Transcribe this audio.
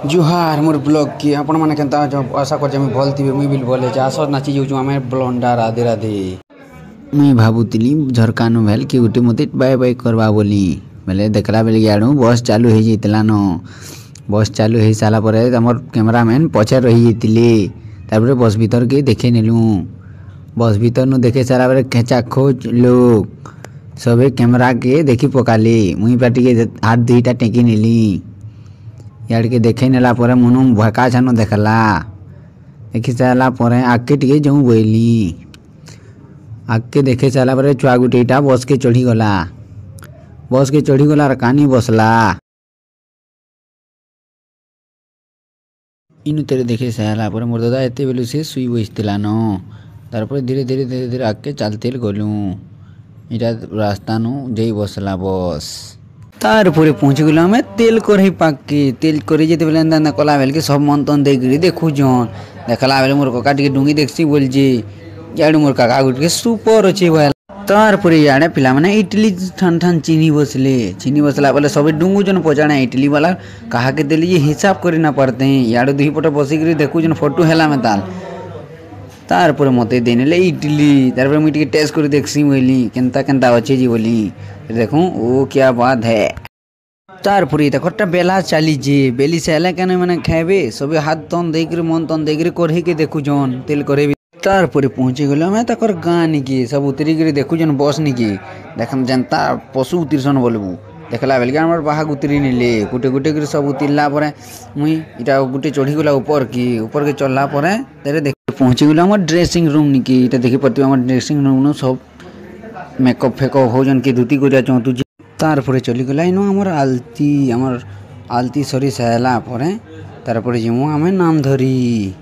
जुहार मोर blog की आपण मैंने केंता आशा कर भल थी मुई भी भले आस नाची जाऊँ आम ब्लंडा राधे राधे मुई भावुली झरकानु भेल कि गोटे मत बाय बाय करवा बोली बेले देखला बेले आड़ू बस चालू हो जाता न बस चालू हो सारापर आम कैमरामैन पचे रही जाते बस भीतर के देखे नेलु बस भीतर नु देखे सारा बेले खेचा खोज लोग सबे कैमरा के देखी पकाली मुई पाटी हाथ दुईटा टेकी नेली यार के देखे नेला मुनु भका छान देखला देखी सारापर आगे टे जाऊँ बोली आगे देखे सारापर छुआ गुटेटा बस के चढ़ीगला कानी बसला इनु तेरे देखे सारापर मोर दादा एत बेलू से शुई बसला न तार धीरे धीरे धीरे धीरे आगे चलते गलु इटा रास्ता नु जे बसला बस तार पहुँची गलु आम तेल कढ़ई पाके तेल कढ़ई जिते बेले कला बेल के सब मन तन देकर देखुन देखला बेले मोर कका टे डुंगी देखसी बोलचे इे मोर काका गोटे सुपर अच्छे भाई तार इे पिला मैंने इडली ठान ठान चीनी बसला बोले सब डुंगुजन पचाने इडली वाला कहा के दिली हिसाब कर ना पड़ते हैं इे दुई पट बसिक देखुन फोटो है में तार मत देने इडली तार मुझे टेस्ट कर देखसी बोली केनता केनता अच्छे जी बोली देखूँ ओ क्या बात है तार देखटा बेला चलीजे बेली से हेला क्या मैंने खाए सब हाथ तन देकर मन तन देकर कढ़े के देखुन तेल कढ़े तार पहुँची गल मैं तक गाँ निकी सब उतरिक देखुन बस निकी देख जनता पशु उतरसन बोलबू देखला बेल के बाहर उतरी नेले गोटे गोटे कर सब उतरला मुई इटा गोटे चढ़ीगला ऊपर के चढ़ला तेरे पहुँची गल आम ड्रेसिंग रूम निकी इटा देखी पार्थ आम ड्रेसिंग रूम सब मेकअप फेकअप हो जन कि धुती कर तुझे तार चलीगला इन आमर आलती सरी सारापर तार जीमु आम नाम धरी।